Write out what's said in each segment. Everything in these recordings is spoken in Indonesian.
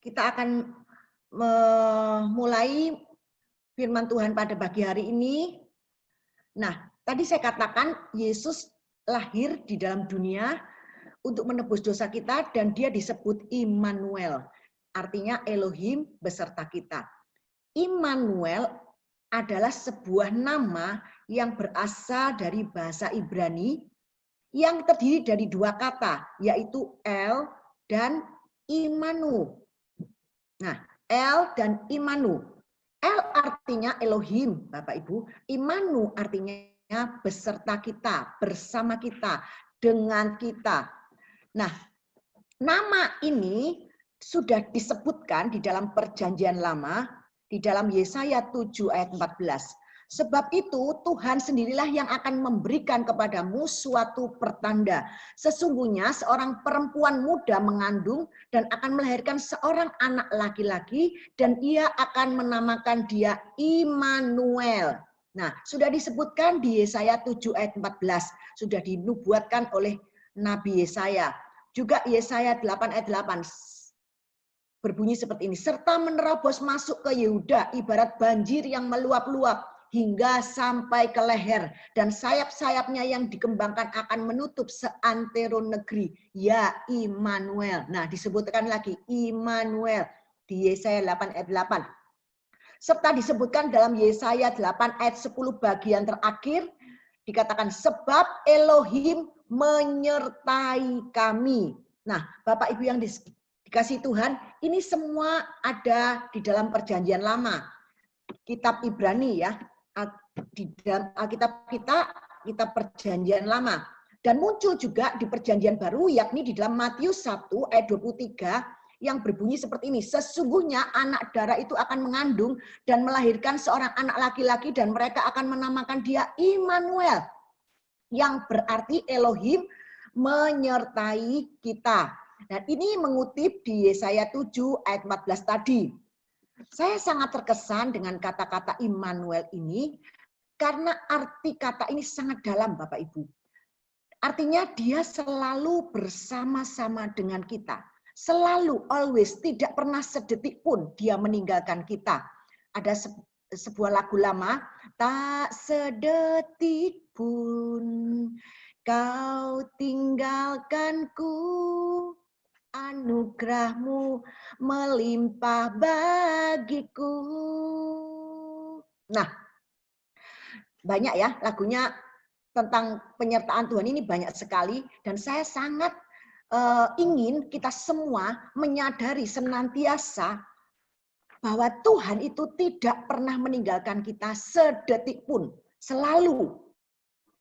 Kita akan memulai firman Tuhan pada pagi hari ini. Nah, tadi saya katakan Yesus lahir di dalam dunia untuk menebus dosa kita dan dia disebut Immanuel. Artinya Elohim beserta kita. Immanuel adalah sebuah nama yang berasal dari bahasa Ibrani yang terdiri dari dua kata, yaitu El dan Imanu. Nah, El dan Imanu. El artinya Elohim, Bapak Ibu. Imanu artinya beserta kita, bersama kita, dengan kita. Nah, nama ini sudah disebutkan di dalam Perjanjian Lama, di dalam Yesaya 7 ayat 14. Sebab itu Tuhan sendirilah yang akan memberikan kepadamu suatu pertanda. Sesungguhnya seorang perempuan muda mengandung dan akan melahirkan seorang anak laki-laki dan ia akan menamakan dia Immanuel. Nah, sudah disebutkan di Yesaya 7 ayat 14. Sudah dinubuatkan oleh Nabi Yesaya. Juga Yesaya 8 ayat 8. Berbunyi seperti ini. Serta menerobos masuk ke Yehuda ibarat banjir yang meluap-luap hingga sampai ke leher, dan sayap-sayapnya yang dikembangkan akan menutup seantero negeri. Ya Immanuel. Nah, disebutkan lagi Immanuel di Yesaya 8 ayat 8. Serta disebutkan dalam Yesaya 8 ayat 10 bagian terakhir, dikatakan sebab Elohim menyertai kami. Nah, Bapak Ibu yang dikasih Tuhan, ini semua ada di dalam Perjanjian Lama. Kitab Ibrani ya, di dalam Alkitab kita, kitab Perjanjian Lama. Dan muncul juga di Perjanjian Baru, yakni di dalam Matius 1 ayat 23 yang berbunyi seperti ini. Sesungguhnya anak darah itu akan mengandung dan melahirkan seorang anak laki-laki dan mereka akan menamakan dia Immanuel, yang berarti Elohim menyertai kita. Dan ini mengutip di Yesaya 7 ayat 14 tadi. Saya sangat terkesan dengan kata-kata Immanuel ini karena arti kata ini sangat dalam, Bapak Ibu. Artinya dia selalu bersama-sama dengan kita. Selalu, always, tidak pernah sedetik pun dia meninggalkan kita. Ada sebuah lagu lama, tak sedetik pun kau tinggalkanku, anugerahmu melimpah bagiku. Nah, banyak ya lagunya tentang penyertaan Tuhan ini banyak sekali. Dan saya sangat ingin kita semua menyadari senantiasa bahwa Tuhan itu tidak pernah meninggalkan kita sedetik pun. Selalu,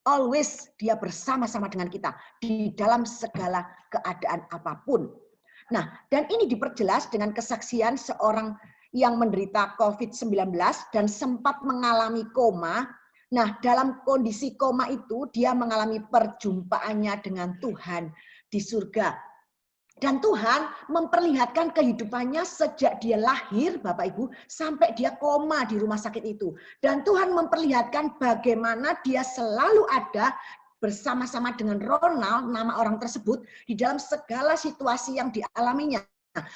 always dia bersama-sama dengan kita di dalam segala keadaan apapun. Nah, dan ini diperjelas dengan kesaksian seorang yang menderita COVID-19 dan sempat mengalami koma. Nah, dalam kondisi koma itu dia mengalami perjumpaannya dengan Tuhan di surga. Dan Tuhan memperlihatkan kehidupannya sejak dia lahir, Bapak Ibu, sampai dia koma di rumah sakit itu. Dan Tuhan memperlihatkan bagaimana dia selalu ada bersama-sama dengan Ronald, nama orang tersebut, di dalam segala situasi yang dialaminya.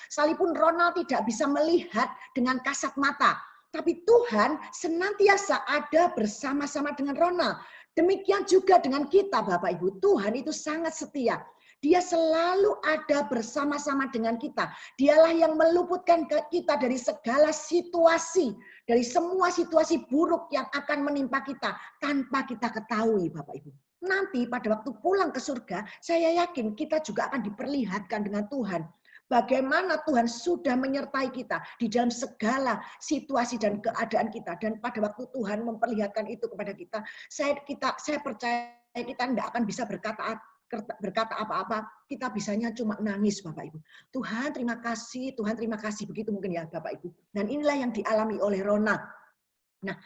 Sekalipun Ronald tidak bisa melihat dengan kasat mata, tapi Tuhan senantiasa ada bersama-sama dengan Ronald. Demikian juga dengan kita, Bapak Ibu. Tuhan itu sangat setia. Dia selalu ada bersama-sama dengan kita. Dialah yang meluputkan kita dari segala situasi, dari semua situasi buruk yang akan menimpa kita tanpa kita ketahui, Bapak Ibu. Nanti pada waktu pulang ke surga, saya yakin kita juga akan diperlihatkan dengan Tuhan. Bagaimana Tuhan sudah menyertai kita di dalam segala situasi dan keadaan kita. Dan pada waktu Tuhan memperlihatkan itu kepada kita, saya percaya kita tidak akan bisa berkata apa-apa, kita bisanya cuma nangis, Bapak Ibu. Tuhan terima kasih, begitu mungkin ya Bapak Ibu. Dan inilah yang dialami oleh Ronald. Nah,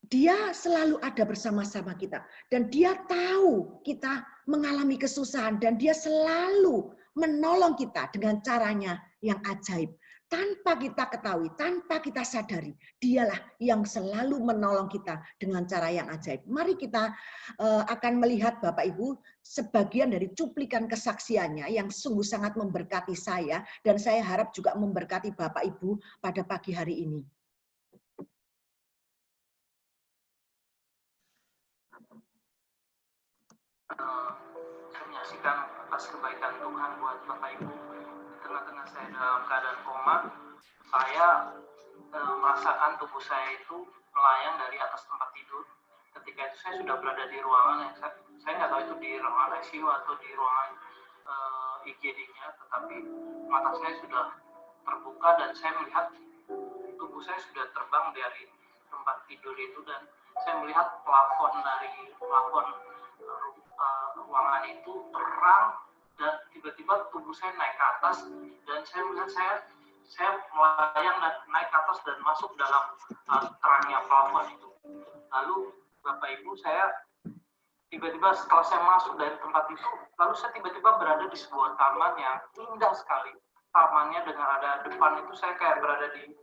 dia selalu ada bersama-sama kita. Dan dia tahu kita mengalami kesusahan. Dan dia selalu menolong kita dengan caranya yang ajaib. tanpa kita ketahui, tanpa kita sadari, dialah yang selalu menolong kita dengan cara yang ajaib. Mari kita akan melihat Bapak Ibu sebagian dari cuplikan kesaksiannya yang sungguh sangat memberkati saya, dan saya harap juga memberkati Bapak Ibu pada pagi hari ini. Saya menyaksikan atas kebaikan Tuhan buat Bapak Ibu. Di tengah-tengah saya dalam keadaan koma, saya merasakan tubuh saya itu melayang dari atas tempat tidur. Ketika itu saya sudah berada di ruangan yang saya nggak tahu itu di ruangan ICU atau di ruangan IGD-nya, tetapi mata saya sudah terbuka dan saya melihat tubuh saya sudah terbang dari tempat tidur itu, dan saya melihat plafon ruangan itu terang, dan tiba-tiba tubuh saya naik ke atas dan saya melihat saya melayang dan naik ke atas dan masuk dalam terangnya plafon itu. Lalu Bapak Ibu, saya tiba-tiba setelah saya masuk dari tempat itu, lalu saya tiba-tiba berada di sebuah taman yang indah sekali. Tamannya dengan ada depan itu saya kayak berada di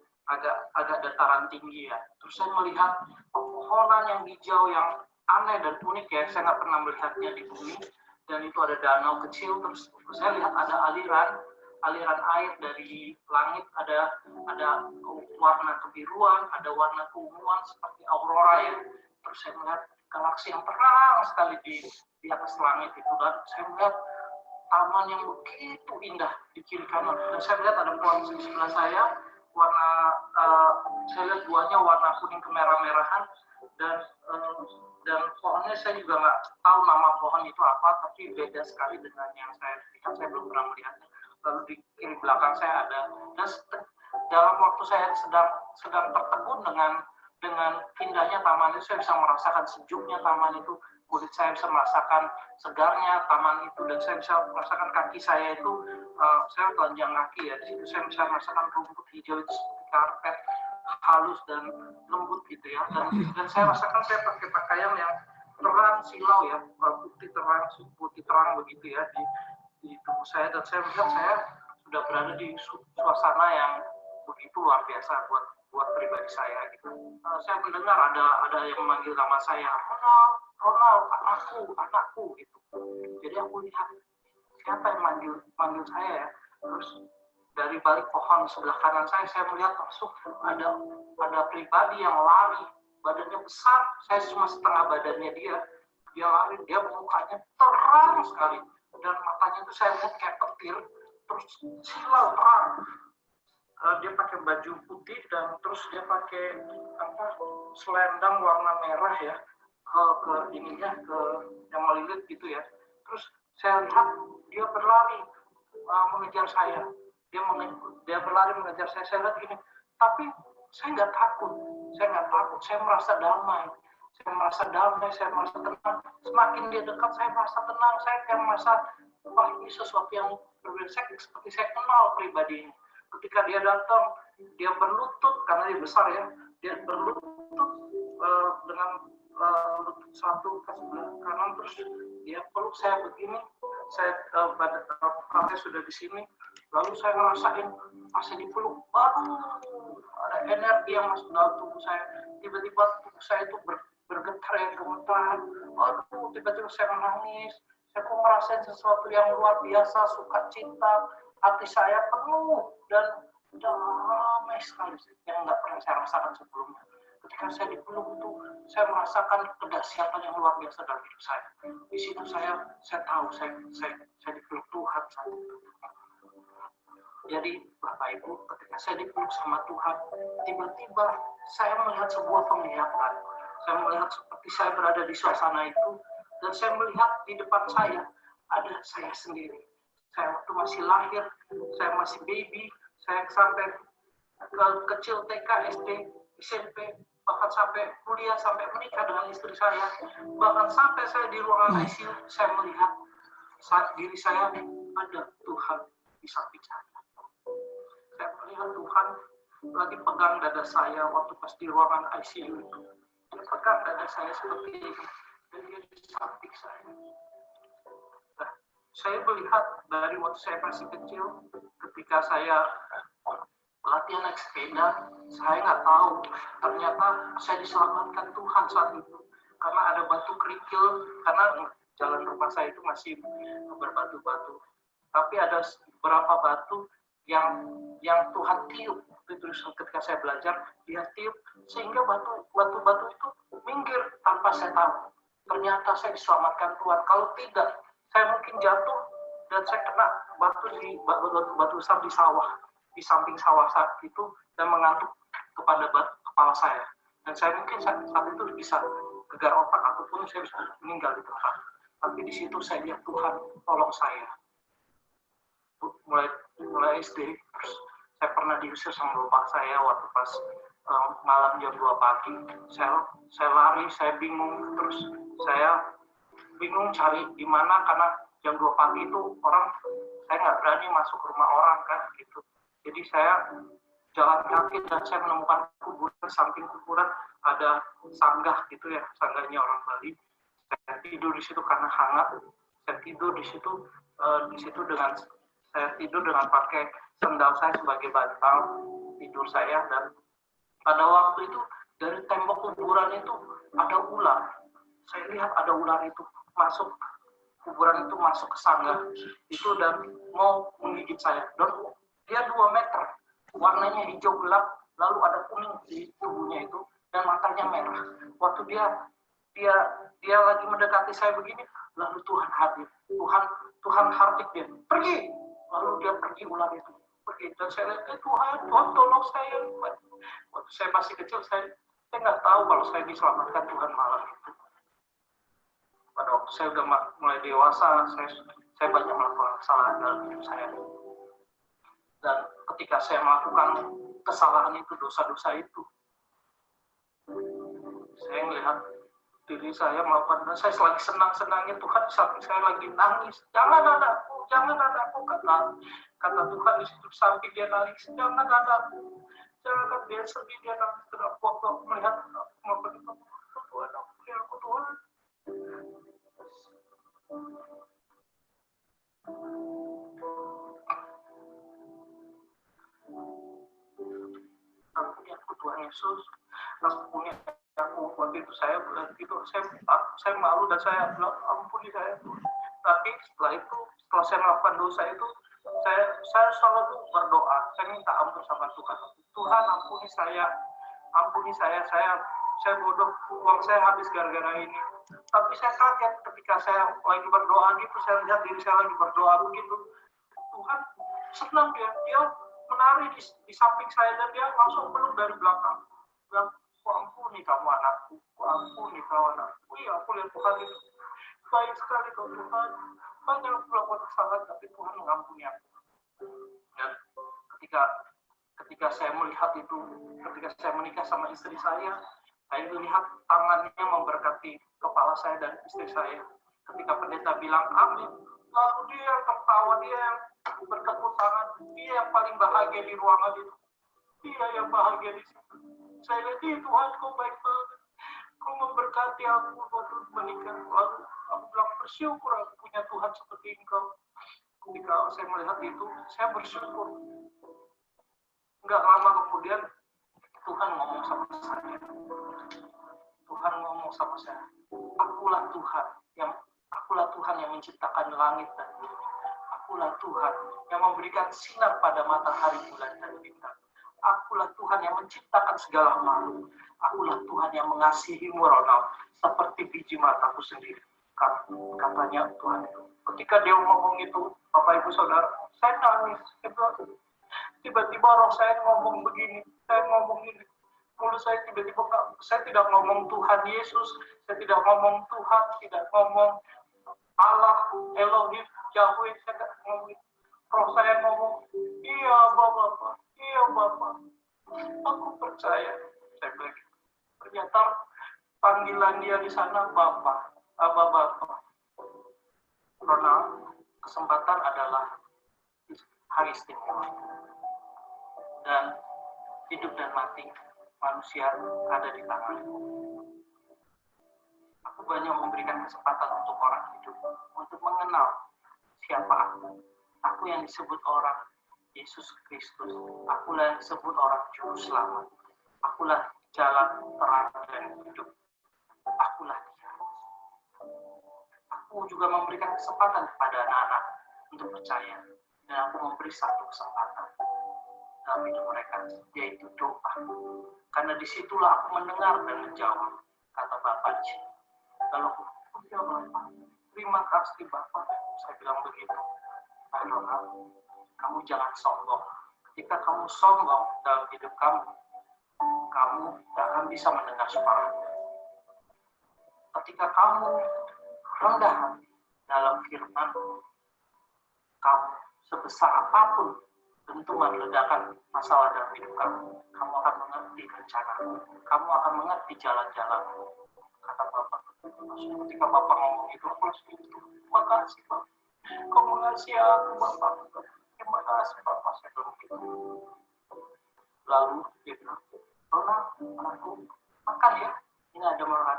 agak dataran tinggi ya. Terus saya melihat pepohonan yang hijau yang aneh dan unik ya, saya nggak pernah melihatnya di bumi. Dan itu ada danau kecil, terus saya lihat ada aliran air dari langit, ada warna kebiruan, ada warna keunguan seperti aurora ya. Terus saya melihat galaksi yang terang sekali di atas langit itu, dan saya melihat taman yang begitu indah di kiri kanan. Dan saya lihat ada pohon di sebelah saya, saya lihat buahnya warna kuning kemerah-merahan, dan pohonnya saya juga nggak tahu nama pohon itu apa, tapi beda sekali dengan yang saya lihat, saya belum pernah melihatnya. Lalu di kiri belakang saya ada, dan dalam waktu saya sedang tertegun dengan indahnya taman itu, saya bisa merasakan sejuknya taman itu, kulit saya bisa merasakan segarnya taman itu, dan saya bisa merasakan kaki saya itu, saya telanjang kaki ya, di situ saya bisa merasakan rumput hijau itu seperti karpet halus dan lembut gitu ya, dan saya rasakan saya pakai pakaian yang terang silau ya, putih terang begitu ya di tubuh saya, dan saya melihat saya sudah berada di suasana yang begitu luar biasa buat pribadi saya gitu. Saya mendengar ada yang memanggil nama saya, Ronald, anakku gitu. Jadi aku lihat siapa yang manggil saya ya. Terus dari balik pohon sebelah kanan saya melihat langsung ada pribadi yang lari, badannya besar, saya cuma setengah badannya dia lari, dia mukanya terang sekali, dan matanya itu saya lihat kayak petir, terus silau terang. Dia pakai baju putih dan terus dia pakai selendang warna merah ya, ke ininya, ke yang melilit gitu ya. Terus saya lihat dia berlari mengejar saya. Dia berlari mengejar saya lihat gini, tapi saya nggak takut, saya merasa damai, saya merasa tenang. Semakin dia dekat, saya merasa tenang, saya kayak merasa, wah ini sesuatu yang berbeda, seperti saya kenal pribadi ini. Ketika dia datang, dia berlutut, karena dia besar ya, dia berlutut dengan lutut satu ke sebelah kanan, terus dia peluk saya begini, badan sudah di sini. Lalu saya ngerasain masih dipeluk, ada energi yang masuk dalam tubuh saya. Tiba-tiba tubuh saya itu bergetar yang gemetar. Tiba-tiba saya menangis. Saya kok ngerasain sesuatu yang luar biasa, sukacita. Hati saya penuh dan damai sekali yang nggak pernah saya rasakan sebelumnya. Ketika saya dipeluk itu, saya merasakan kedahsyatan yang luar biasa dalam hidup saya. Di situ saya tahu saya dipeluk Tuhan saat itu. Jadi Bapak Ibu, ketika saya dipeluk sama Tuhan, tiba-tiba saya melihat sebuah penglihatan. Saya melihat seperti saya berada di suasana itu, dan saya melihat di depan saya ada saya sendiri. Saya waktu masih lahir, saya masih baby, saya sampai kecil TK, SD, SMP, bahkan sampai kuliah, sampai menikah dengan istri saya, bahkan sampai saya di ruangan ICU, saya melihat saat diri saya ada Tuhan di samping saya. Saya melihat Tuhan lagi pegang dada saya waktu pas di ruangan ICU itu. Dia pegang dada saya seperti ini, dan dia di samping saya. Nah, saya melihat dari waktu saya masih kecil, ketika saya latihan naik sepeda, saya nggak tahu, ternyata saya diselamatkan Tuhan saat itu. Karena ada batu kerikil, karena jalan rumah saya itu masih berbatu-batu. Tapi ada beberapa batu yang Tuhan tiup. Terus ketika saya belajar, dia tiup, sehingga batu-batu itu minggir tanpa saya tahu. Ternyata saya diselamatkan Tuhan. Kalau tidak, saya mungkin jatuh dan saya kena batu besar di sawah, di samping sawah saat itu, dan mengantuk kepada kepala saya. Dan saya mungkin saat itu bisa gegar otak ataupun saya bisa meninggal di tempat. Tapi di situ saya lihat Tuhan tolong saya. Mulai SD, terus saya pernah diusir sama bapak saya waktu pas malam jam 2 pagi. Saya lari, saya bingung, terus saya bingung cari di mana, karena jam 2 pagi itu saya nggak berani masuk ke rumah orang kan gitu. Jadi saya jalan kaki dan saya menemukan kuburan, samping kuburan ada sanggah gitu ya, sanggahnya orang Bali. Saya tidur di situ karena hangat. Saya tidur di situ dengan pakai sendal saya sebagai bantal tidur saya. Dan pada waktu itu dari tembok kuburan itu ada ular. Saya lihat ada ular itu masuk kuburan, itu masuk ke sanggah itu dan mau menggigit saya. Dan dia 2 meter, warnanya hijau gelap, lalu ada kuning di tubuhnya itu, dan matanya merah. Waktu dia lagi mendekati saya begini, lalu Tuhan hadir. Tuhan hardik dia, pergi. Lalu dia pergi, ular itu pergi. Dan saya lihat, Tuhan tolong saya. Waktu saya masih kecil, saya nggak tahu kalau saya diselamatkan Tuhan malam itu. Pada waktu saya udah mulai dewasa, saya banyak melakukan kesalahan dalam hidup saya. Dan ketika saya melakukan kesalahan itu, dosa-dosa itu, saya melihat diri saya melakukan, dan saya lagi senang-senangnya Tuhan di samping saya lagi nangis. Jangan anakku, kata Tuhan di situ samping dia nangis. Jangan anakku, jangan, dia sedih, dia nangis. Kenapa waktu melihat Tuhan, aku Tuhan. Ampuni aku Tuhan Yesus, ampuni aku. Waktu itu saya bilang gitu, saya malu dan saya bilang ampuni saya Tuhan. Tapi setelah saya melakukan dosa itu, saya selalu berdoa, saya minta ampun sama Tuhan. Tuhan ampuni saya bodoh, uang saya habis gara-gara ini. Tapi saya kaget ketika saya lagi berdoa gitu, saya lihat diri saya lagi berdoa begitu. Tuhan senang, dia menari di samping saya dan dia langsung peluk dari belakang. Bilang, ampuni kamu anakku, ampuni kau anakku. Iya, aku lihat Tuhan itu baik sekali kau Tuhan. Banyak aku melakukan kesalahan, tapi Tuhan mengampuni aku. Dan ketika saya melihat itu, ketika saya menikah sama istri saya melihat tangannya memberkati kepala saya dan istri saya. Ketika pendeta bilang amin, lalu dia yang tertawa, dia yang bertepuk tangan, dia yang paling bahagia di ruangan itu. Dia yang bahagia di situ. Saya lihat, Tuhan kau baik banget. Kau memberkati aku waktu menikah. Lalu aku bilang, bersyukur aku punya Tuhan seperti engkau. Ketika saya melihat itu, saya bersyukur. Enggak lama kemudian, Tuhan ngomong sama saya. Akulah Tuhan yang menciptakan langit dan bumi. Akulah Tuhan yang memberikan sinar pada matahari, bulan, dan bintang. Akulah Tuhan yang menciptakan segala makhluk. Akulah Tuhan yang mengasihimu, Ronald, seperti biji mataku sendiri. Katanya Tuhan itu. Ketika dia ngomong itu, Bapak Ibu Saudara, saya nangis. Tiba-tiba roh saya ngomong begini, saya ngomong ini. Mulut saya tiba-tiba, saya tidak ngomong Tuhan Yesus, saya tidak ngomong Tuhan, tidak ngomong Allah, Elohim, Yahweh, saya tidak ngomong. Roh saya ngomong, iya Bapak, iya Bapak, aku percaya. Saya bilang, ternyata panggilan dia di sana Bapak, Abah Bapak. Ronald, kesempatan adalah hari istimewa. Dan hidup dan mati manusia ada di tanganku. Aku banyak memberikan kesempatan untuk orang hidup, untuk mengenal siapa aku. Aku yang disebut orang Yesus Kristus. Akulah yang disebut orang juru selamat. Akulah jalan, terang, dan hidup. Akulah dia. Aku juga memberikan kesempatan kepada anak-anak untuk percaya. Dan aku memberi satu kesempatan dalam hidup mereka, yaitu doa. Karena disitulah aku mendengar dan menjawab, kata Bapak di sini. Lalu aku, ya Bapak, terima kasih Bapak. Saya bilang begitu. Nah, Ronald, kamu jangan sombong. Ketika kamu sombong dalam hidup kamu, kamu tidak akan bisa mendengar suara. Ketika kamu rendah hati dalam firman, kamu sebesar apapun dentuman ledakan masalah dalam hidup kamu, kamu akan mengerti rencana, kamu akan mengerti jalan-jalan. Kata Bapak. Ketika Bapak ngomong itu, aku langsung itu, terima kasih Bapak. Kau mengasihi aku Bapak. Terima kasih Bapak. Saya bilang begitu. Lalu dia bilang, Ronald, anakku, makan ya. Ini ada makan.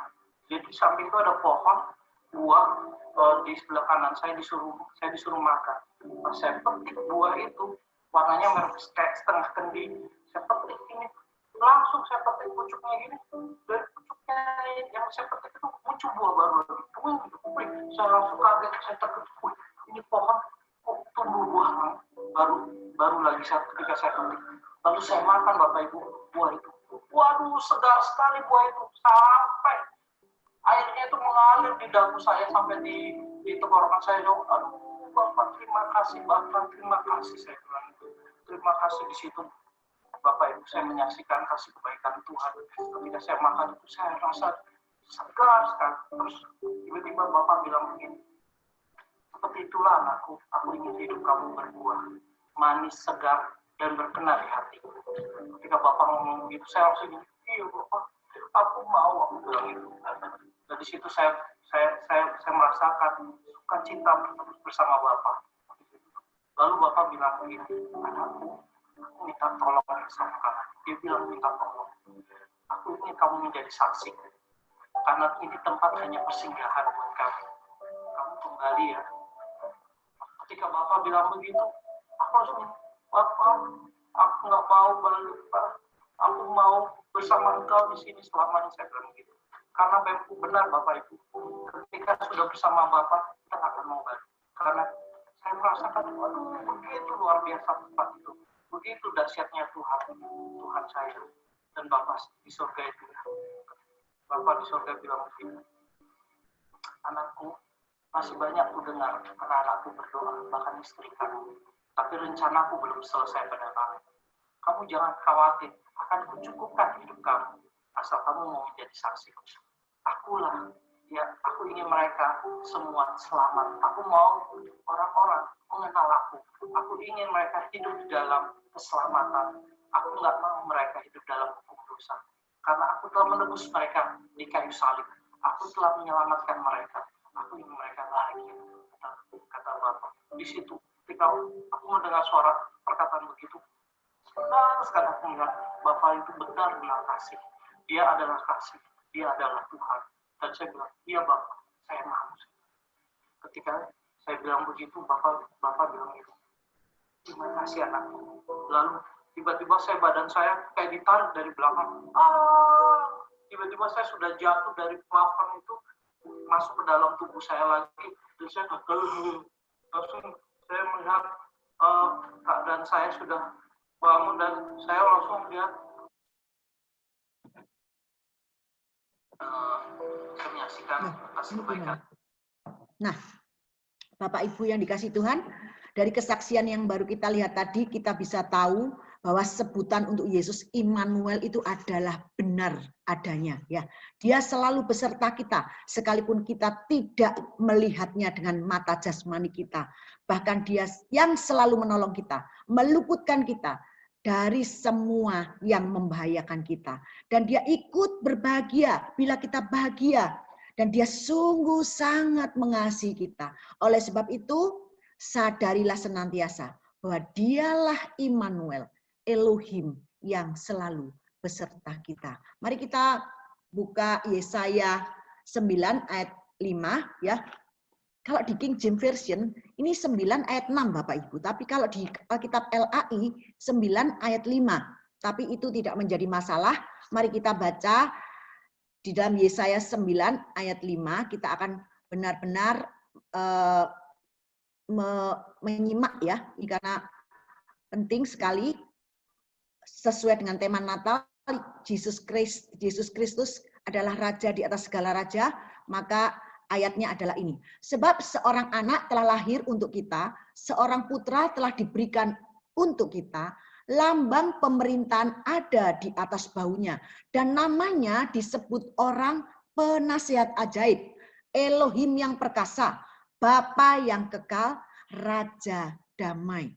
Jadi samping itu ada pohon buah, di sebelah kanan saya disuruh makan. Pas saya petik buah itu, warnanya merah setengah kendi. Saya petik ini, langsung saya petik pucuknya gini. Dari pucuknya yang saya petik itu muncul buah baru lagi. Saya langsung kaget, saya terkejut. Ini pohon kok tumbuh buah baru lagi ketika saya petik. Lalu saya makan Bapak Ibu buah itu. Waduh, segar sekali buah itu, sampai airnya itu mengalir di dagu saya sampai di tenggorokan saya. Aduh Bapak, terima kasih Bapak, terima kasih, saya bilang itu. Terima kasih. Di situ Bapak Ibu saya menyaksikan kasih kebaikan Tuhan. Ketika saya makan itu saya rasa segar sekali. Terus tiba-tiba Bapak bilang begini, seperti itulah anakku, aku ingin hidup kamu berbuah, manis, segar, dan berkenan di hatiku. Ketika Bapak ngomong begitu, saya langsung gini, iya Bapak, aku mau, aku bilang itu. Dan di situ saya merasakan sukacita bersama Bapak. Lalu Bapak bilang begini, anakku, aku minta tolong sama kamu. Dia bilang minta tolong. Aku ingin kamu menjadi saksi. Karena ini tempat hanya persinggahan buat kamu. Kamu kembali ya. Ketika Bapak bilang begitu, aku langsung, Bapak, aku nggak mau balik, Pak. Aku mau bersama engkau di sini selamanya, saya bilang begitu. Karena benar Bapak Ibu, ketika sudah bersama Bapak, kita akan mau balik. Karena saya merasakan, waduh, begitu luar biasa tempat itu. Begitu dahsyatnya Tuhan saya. Dan Bapak di surga itu. Bapak di surga bilang begini, anakku, masih banyak ku dengar anak-anakku berdoa, bahkan istri kamu. Tapi rencanaku belum selesai pada kamu. Kamu jangan khawatir, akan kucukupkan hidup kamu. Asal kamu mau menjadi saksi. Akulah, ya, aku ingin mereka semua selamat. Aku mau orang-orang mengenal aku. Aku ingin mereka hidup di dalam keselamatan. Aku nggak mau mereka hidup dalam hukum dosa. Karena aku telah menebus mereka di kayu salib. Aku telah menyelamatkan mereka. Aku ingin mereka bahagia, kata Bapak. Di situ, ketika aku mendengar suara perkataan begitu, benar sekali aku melihat Bapak itu benar-benar kasih. Dia adalah kasih. Dia adalah Tuhan. Dan saya bilang, iya Bapak, saya mau. Ketika saya bilang begitu, Bapak bilang gitu, terima kasih anakku. Lalu tiba-tiba badan saya kayak ditarik dari belakang. Tiba-tiba saya sudah jatuh dari plafon itu, masuk ke dalam tubuh saya lagi. Dan saya langsung saya melihat keadaan saya sudah bangun dan saya langsung lihat saya menyaksikan atas kebaikan. Nah, Bapak Ibu yang dikasih Tuhan, dari kesaksian yang baru kita lihat tadi, kita bisa tahu bahwa sebutan untuk Yesus Immanuel itu adalah benar adanya. Ya, Dia selalu beserta kita, sekalipun kita tidak melihatnya dengan mata jasmani kita. Bahkan Dia yang selalu menolong kita, meluputkan kita dari semua yang membahayakan kita. Dan Dia ikut berbahagia bila kita bahagia. Dan Dia sungguh sangat mengasihi kita. Oleh sebab itu, sadarilah senantiasa bahwa Dialah Immanuel, Elohim yang selalu beserta kita. Mari kita buka Yesaya 9 ayat 5 ya. Kalau di King James Version, ini 9 ayat 6 Bapak Ibu. Tapi kalau di Alkitab LAI, 9 ayat 5. Tapi itu tidak menjadi masalah. Mari kita baca di dalam Yesaya 9 ayat 5. Kita akan benar-benar menyimak ya. Karena penting sekali sesuai dengan tema Natal, Yesus Kristus adalah Raja di atas segala raja, maka ayatnya adalah ini. Sebab seorang anak telah lahir untuk kita, seorang putra telah diberikan untuk kita, lambang pemerintahan ada di atas bahunya, dan namanya disebut orang penasihat ajaib, Elohim yang perkasa, Bapa yang kekal, Raja damai.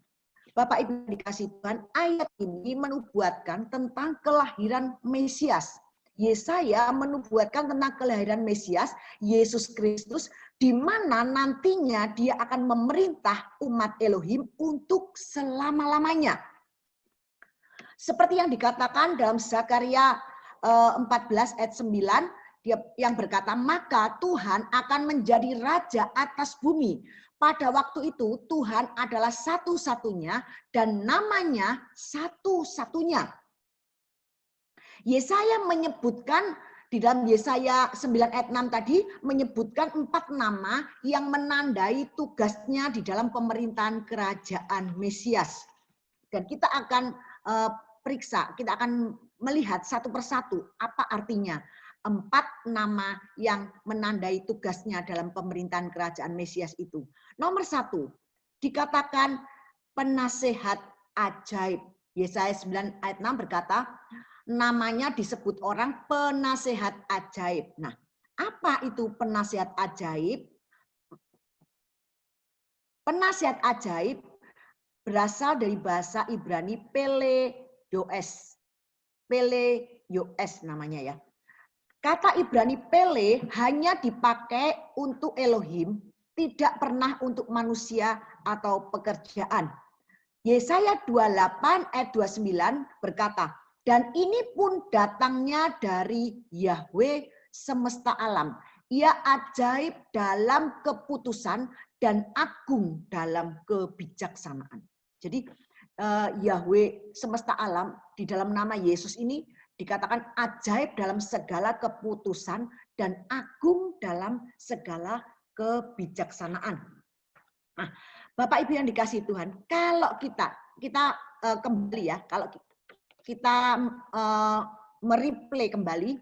Bapak Ibu dikasih Tuhan, ayat ini menubuatkan tentang kelahiran Mesias. Yesaya menubuatkan tentang kelahiran Mesias, Yesus Kristus, di mana nantinya dia akan memerintah umat Elohim untuk selama-lamanya. Seperti yang dikatakan dalam Zakaria 14 ayat 9, yang berkata, maka Tuhan akan menjadi raja atas bumi. Pada waktu itu Tuhan adalah satu-satunya dan namanya satu-satunya. Yesaya menyebutkan di dalam Yesaya 9 ayat 6 tadi menyebutkan 4 nama yang menandai tugasnya di dalam pemerintahan kerajaan Mesias. Dan kita akan periksa, kita akan melihat satu persatu apa artinya 4 nama yang menandai tugasnya dalam pemerintahan kerajaan Mesias itu. Nomor 1, dikatakan penasehat ajaib. Yesaya 9 ayat 6 berkata, namanya disebut orang penasehat ajaib. Nah, apa itu penasehat ajaib? Penasehat ajaib berasal dari bahasa Ibrani Pele-yoes. Pele-yoes namanya ya. Kata Ibrani Pele hanya dipakai untuk Elohim, tidak pernah untuk manusia atau pekerjaan. Yesaya 28 ayat 29 berkata, dan ini pun datangnya dari Yahweh semesta alam. Ia ajaib dalam keputusan dan agung dalam kebijaksanaan. Jadi Yahweh semesta alam di dalam nama Yesus ini dikatakan ajaib dalam segala keputusan dan agung dalam segala kebijaksanaan. Nah, Bapak Ibu yang dikasihi Tuhan, kalau kita kembali ya, kalau kita mereplay kembali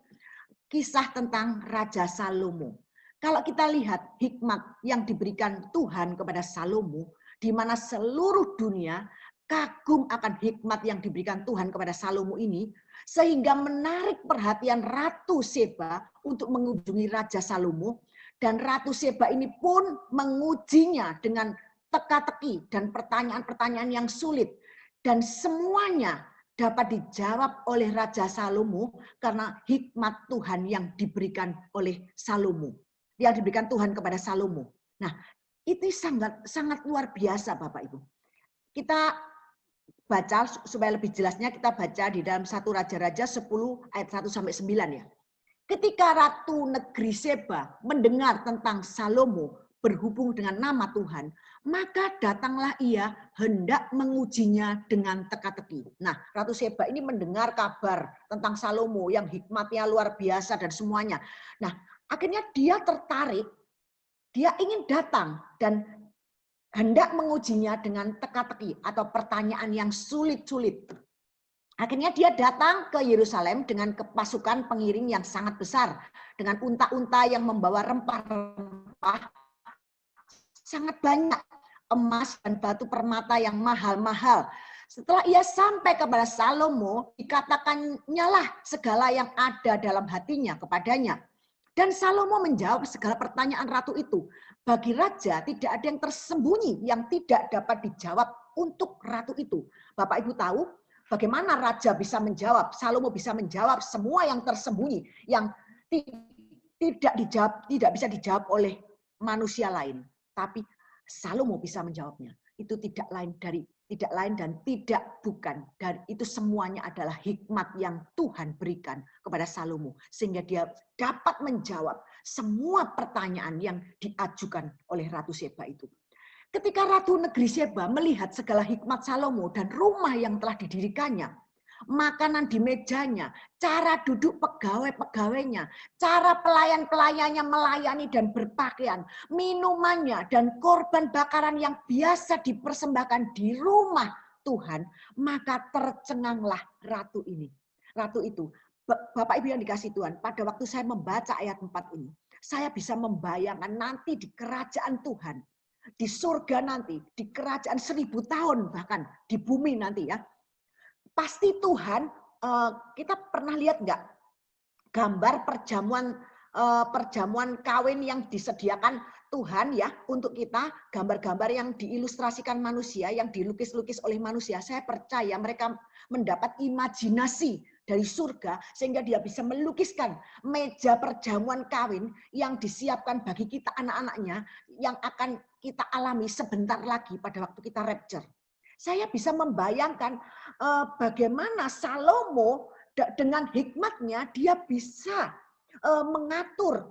kisah tentang Raja Salomo. Kalau kita lihat hikmat yang diberikan Tuhan kepada Salomo, di mana seluruh dunia kagum akan hikmat yang diberikan Tuhan kepada Salomo ini, sehingga menarik perhatian Ratu Seba untuk mengunjungi Raja Salomo, dan Ratu Seba ini pun mengujinya dengan teka-teki dan pertanyaan-pertanyaan yang sulit, dan semuanya dapat dijawab oleh Raja Salomo karena hikmat Tuhan yang diberikan oleh Salomo, yang diberikan Tuhan kepada Salomo. Nah, itu sangat luar biasa Bapak Ibu. Kita baca supaya lebih jelasnya, kita baca di dalam 1 Raja-Raja 10 ayat 1 sampai 9 ya. Ketika Ratu Negeri Seba mendengar tentang Salomo berhubung dengan nama Tuhan, maka datanglah ia hendak mengujinya dengan teka-teki. Nah, Ratu Seba ini mendengar kabar tentang Salomo yang hikmatnya luar biasa dan semuanya. Nah, akhirnya dia tertarik, dia ingin datang dan hendak mengujinya dengan teka-teki atau pertanyaan yang sulit-sulit. Akhirnya dia datang ke Yerusalem dengan pasukan pengiring yang sangat besar, dengan unta-unta yang membawa rempah-rempah sangat banyak, emas dan batu permata yang mahal-mahal. Setelah ia sampai kepada Salomo, dikatakannya lah segala yang ada dalam hatinya kepadanya. Dan Salomo menjawab segala pertanyaan ratu itu. Bagi raja tidak ada yang tersembunyi yang tidak dapat dijawab untuk ratu itu. Bapak Ibu tahu bagaimana raja bisa menjawab, Salomo bisa menjawab semua yang tersembunyi, yang tidak bisa dijawab oleh manusia lain. Tapi Salomo bisa menjawabnya. Itu tidak lain dari tidak lain dan tidak bukan. Dan itu semuanya adalah hikmat yang Tuhan berikan kepada Salomo. Sehingga dia dapat menjawab semua pertanyaan yang diajukan oleh Ratu Seba itu. Ketika Ratu Negeri Seba melihat segala hikmat Salomo dan rumah yang telah didirikannya, makanan di mejanya, cara duduk pegawai-pegawainya, cara pelayan-pelayannya melayani dan berpakaian, minumannya dan korban bakaran yang biasa dipersembahkan di rumah Tuhan, maka tercenganglah ratu ini. Ratu itu, Bapak Ibu yang dikasihi Tuhan, pada waktu saya membaca ayat 4 ini, saya bisa membayangkan nanti di kerajaan Tuhan, di surga nanti, di kerajaan 1000 tahun bahkan, di bumi nanti ya, pasti Tuhan, kita pernah lihat nggak gambar perjamuan kawin yang disediakan Tuhan ya untuk kita, gambar-gambar yang diilustrasikan manusia, yang dilukis-lukis oleh manusia. Saya percaya mereka mendapat imajinasi dari surga sehingga dia bisa melukiskan meja perjamuan kawin yang disiapkan bagi kita anak-anaknya yang akan kita alami sebentar lagi pada waktu kita rapture. Saya bisa membayangkan bagaimana Salomo dengan hikmatnya dia bisa mengatur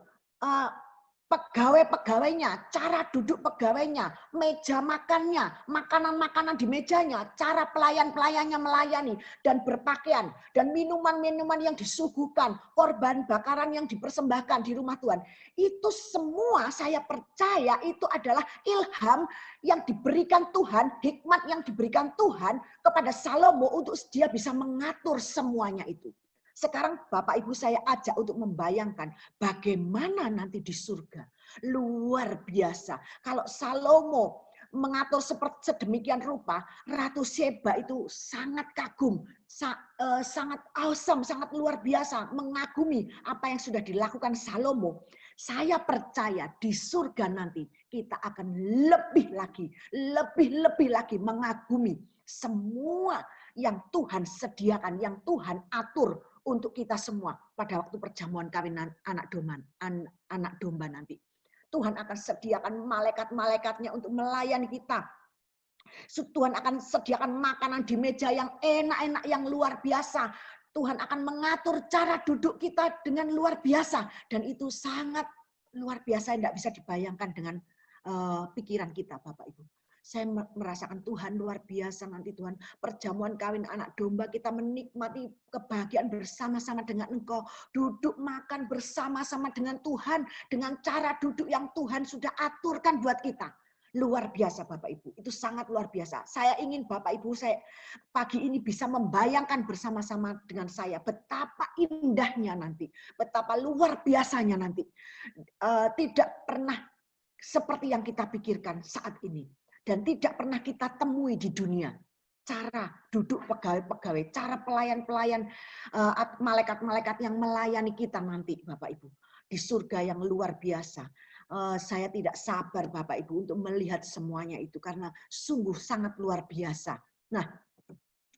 pegawai-pegawainya, cara duduk pegawainya, meja makannya, makanan-makanan di mejanya, cara pelayan-pelayannya melayani dan berpakaian, dan minuman-minuman yang disuguhkan, korban bakaran yang dipersembahkan di rumah Tuhan. Itu semua saya percaya itu adalah ilham yang diberikan Tuhan, hikmat yang diberikan Tuhan kepada Salomo untuk dia bisa mengatur semuanya itu. Sekarang Bapak Ibu saya ajak untuk membayangkan bagaimana nanti di surga. Luar biasa. Kalau Salomo mengatur seperti sedemikian rupa, Ratu Seba itu sangat kagum, sangat awesome, sangat luar biasa, mengagumi apa yang sudah dilakukan Salomo. Saya percaya di surga nanti kita akan lebih lagi mengagumi semua yang Tuhan sediakan, yang Tuhan atur untuk kita semua pada waktu perjamuan kawinan anak domba nanti. Tuhan akan sediakan malaikat-malaikatnya untuk melayani kita. Tuhan akan sediakan makanan di meja yang enak-enak, yang luar biasa. Tuhan akan mengatur cara duduk kita dengan luar biasa. Dan itu sangat luar biasa, tidak bisa dibayangkan dengan pikiran kita, Bapak Ibu. Saya merasakan Tuhan luar biasa nanti Tuhan. Perjamuan kawin anak domba kita menikmati kebahagiaan bersama-sama dengan Engkau. Duduk makan bersama-sama dengan Tuhan. Dengan cara duduk yang Tuhan sudah aturkan buat kita. Luar biasa Bapak Ibu. Itu sangat luar biasa. Saya ingin Bapak Ibu saya pagi ini bisa membayangkan bersama-sama dengan saya. Betapa indahnya nanti. Betapa luar biasanya nanti. Tidak pernah seperti yang kita pikirkan saat ini. Dan tidak pernah kita temui di dunia. Cara duduk pegawai-pegawai, cara pelayan-pelayan, malaikat-malaikat yang melayani kita nanti Bapak Ibu. Di surga yang luar biasa. Saya tidak sabar Bapak Ibu untuk melihat semuanya itu. Karena sungguh sangat luar biasa. Nah,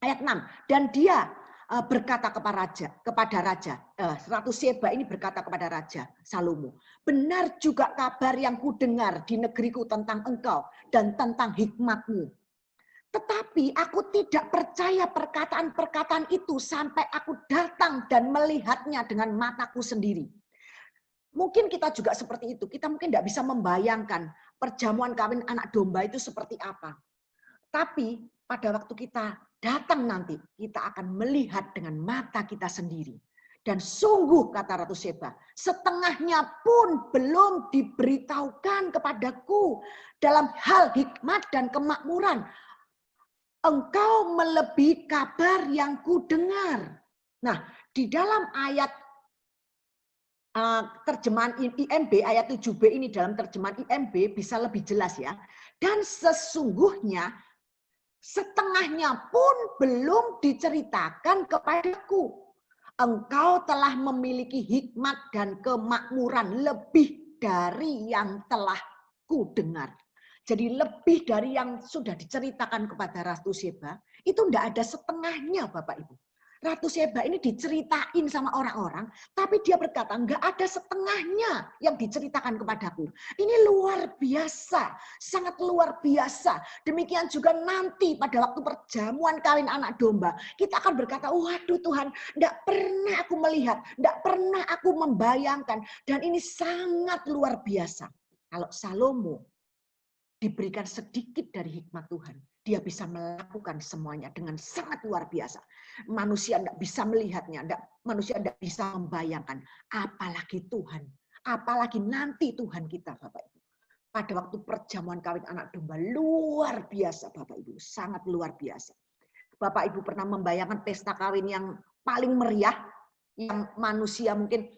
ayat 6. Dan dia berkata kepada raja, Ratu Seba ini berkata kepada Raja Salomo, benar juga kabar yang kudengar di negeriku tentang engkau dan tentang hikmatmu. Tetapi aku tidak percaya perkataan-perkataan itu sampai aku datang dan melihatnya dengan mataku sendiri. Mungkin kita juga seperti itu, kita mungkin tidak bisa membayangkan perjamuan kawin anak domba itu seperti apa. Tapi pada waktu kita datang nanti, kita akan melihat dengan mata kita sendiri. Dan sungguh, kata Ratu Seba, setengahnya pun belum diberitahukan kepadaku dalam hal hikmat dan kemakmuran. Engkau melebihi kabar yang kudengar. Nah, di dalam ayat terjemahan IMB, ayat 7b ini dalam terjemahan IMB bisa lebih jelas ya. Dan sesungguhnya, setengahnya pun belum diceritakan kepadaku. Engkau telah memiliki hikmat dan kemakmuran lebih dari yang telah kudengar. Jadi lebih dari yang sudah diceritakan kepada Ratu Seba, itu tidak ada setengahnya Bapak Ibu. Ratu Seba ini diceritain sama orang-orang, tapi dia berkata, enggak ada setengahnya yang diceritakan kepadaku. Ini luar biasa, sangat luar biasa. Demikian juga nanti pada waktu perjamuan kawin anak domba, kita akan berkata, waduh Tuhan, enggak pernah aku melihat, enggak pernah aku membayangkan, dan ini sangat luar biasa. Kalau Salomo diberikan sedikit dari hikmat Tuhan, dia bisa melakukan semuanya dengan sangat luar biasa. Manusia tidak bisa melihatnya, manusia tidak bisa membayangkan. Apalagi Tuhan, apalagi nanti Tuhan kita, Bapak Ibu. Pada waktu perjamuan kawin anak domba, luar biasa Bapak Ibu, sangat luar biasa. Bapak Ibu pernah membayangkan pesta kawin yang paling meriah, yang manusia mungkin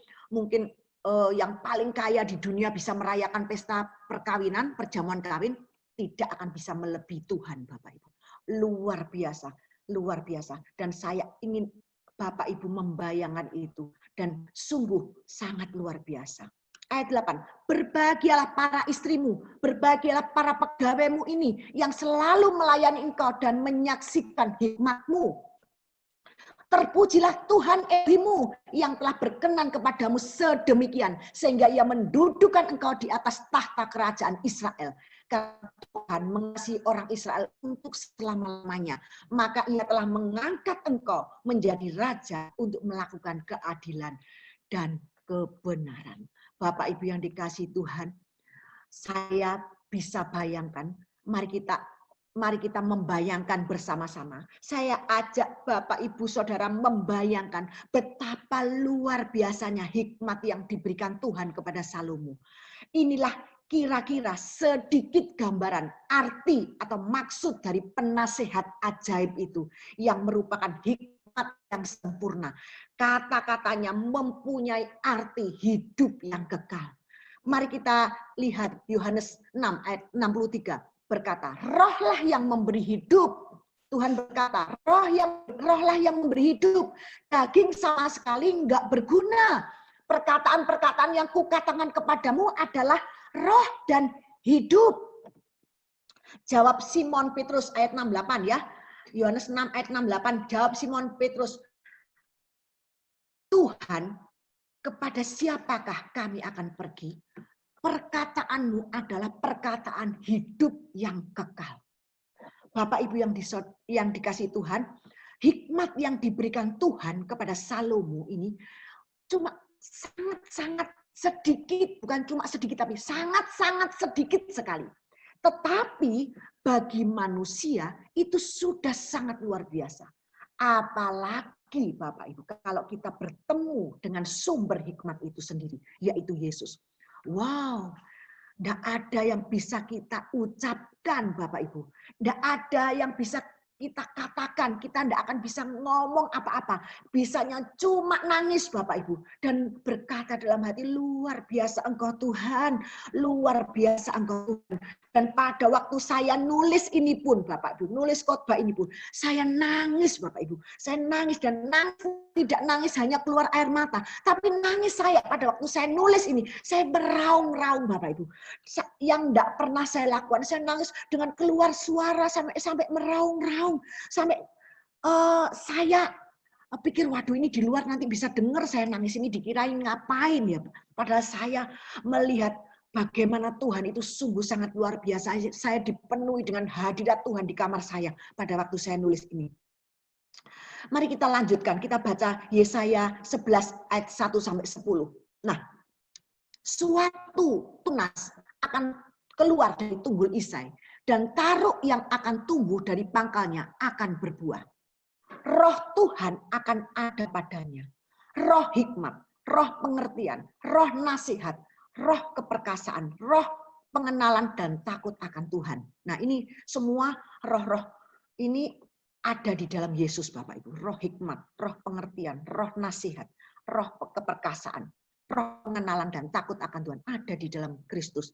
yang paling kaya di dunia bisa merayakan pesta perkawinan, perjamuan kawin, tidak akan bisa melebihi Tuhan, Bapak Ibu. Luar biasa, luar biasa. Dan saya ingin Bapak Ibu membayangkan itu. Dan sungguh sangat luar biasa. Ayat 8, berbahagialah para istrimu, berbahagialah para pegawaimu ini yang selalu melayani engkau dan menyaksikan hikmatmu. Terpujilah Tuhan Elohimmu yang telah berkenan kepadamu sedemikian, sehingga ia mendudukkan engkau di atas tahta kerajaan Israel. Karena Tuhan mengasihi orang Israel untuk selama-lamanya, maka ia telah mengangkat engkau menjadi raja untuk melakukan keadilan dan kebenaran. Bapak Ibu yang dikasihi Tuhan, saya bisa bayangkan, mari kita membayangkan bersama-sama. Saya ajak Bapak, Ibu, Saudara membayangkan betapa luar biasanya hikmat yang diberikan Tuhan kepada Salomo. Inilah kira-kira sedikit gambaran arti atau maksud dari penasehat ajaib itu yang merupakan hikmat yang sempurna. Kata-katanya mempunyai arti hidup yang kekal. Mari kita lihat Yohanes 6 ayat 63. Berkata, rohlah yang memberi hidup. Tuhan berkata, rohlah yang memberi hidup. Daging sama sekali enggak berguna. Perkataan-perkataan yang kukatakan kepadamu adalah roh dan hidup. Jawab Simon Petrus ayat 68 ya. Yohanes 6 ayat 68. Jawab Simon Petrus, Tuhan, kepada siapakah kami akan pergi? Perkataanmu adalah perkataan hidup yang kekal. Bapak Ibu yang dikasihi Tuhan, hikmat yang diberikan Tuhan kepada Salomo ini cuma sangat-sangat sedikit, bukan cuma sedikit, tapi sangat-sangat sedikit sekali. Tetapi bagi manusia itu sudah sangat luar biasa. Apalagi Bapak Ibu, kalau kita bertemu dengan sumber hikmat itu sendiri, yaitu Yesus. Wow, tidak ada yang bisa kita ucapkan Bapak Ibu. Tidak ada yang bisa kita katakan, kita tidak akan bisa ngomong apa-apa. Bisanya cuma nangis Bapak Ibu. Dan berkata dalam hati, luar biasa Engkau Tuhan, luar biasa Engkau Tuhan. Dan pada waktu saya nulis ini pun Bapak Ibu, nulis khotbah ini pun, saya nangis Bapak Ibu. Saya nangis dan nangis, tidak nangis hanya keluar air mata. Tapi nangis saya pada waktu saya nulis ini, saya beraung-raung Bapak Ibu. Yang tidak pernah saya lakukan, saya nangis dengan keluar suara sampai meraung-raung. Sampai saya pikir, waduh ini di luar nanti bisa dengar saya nangis ini, dikirain ngapain ya. Padahal saya melihat bagaimana Tuhan itu sungguh sangat luar biasa. Saya dipenuhi dengan hadirat Tuhan di kamar saya pada waktu saya nulis ini. Mari kita lanjutkan, kita baca Yesaya 11 ayat 1-10. Nah, suatu tunas akan keluar dari tunggul Isai, dan taruk yang akan tumbuh dari pangkalnya akan berbuah. Roh Tuhan akan ada padanya. Roh hikmat, roh pengertian, roh nasihat, roh keperkasaan, roh pengenalan dan takut akan Tuhan. Nah ini semua roh-roh ini ada di dalam Yesus Bapak Ibu. Roh hikmat, roh pengertian, roh nasihat, roh keperkasaan, roh pengenalan dan takut akan Tuhan ada di dalam Kristus.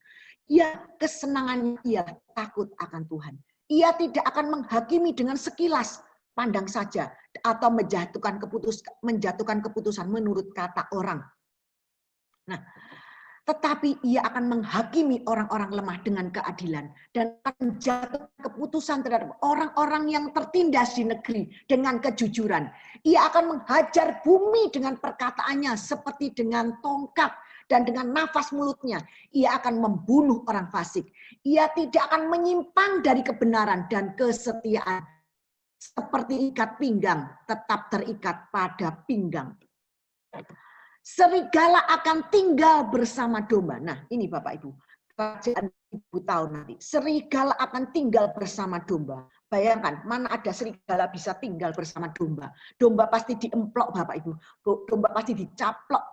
Ya, kesenangannya ialah takut akan Tuhan. Ia tidak akan menghakimi dengan sekilas pandang saja atau menjatuhkan keputusan menurut kata orang. Nah, tetapi ia akan menghakimi orang-orang lemah dengan keadilan dan akan menjatuhkan keputusan terhadap orang-orang yang tertindas di negeri dengan kejujuran. Ia akan menghajar bumi dengan perkataannya seperti dengan tongkat dan dengan nafas mulutnya. Ia akan membunuh orang fasik. Ia tidak akan menyimpang dari kebenaran dan kesetiaan. Seperti ikat pinggang tetap terikat pada pinggang. Serigala akan tinggal bersama domba. Nah, ini Bapak Ibu. Kerajaan Ibu tahu nanti. Serigala akan tinggal bersama domba. Bayangkan, mana ada serigala bisa tinggal bersama domba. Domba pasti diemplok Bapak Ibu. Domba pasti dicaplok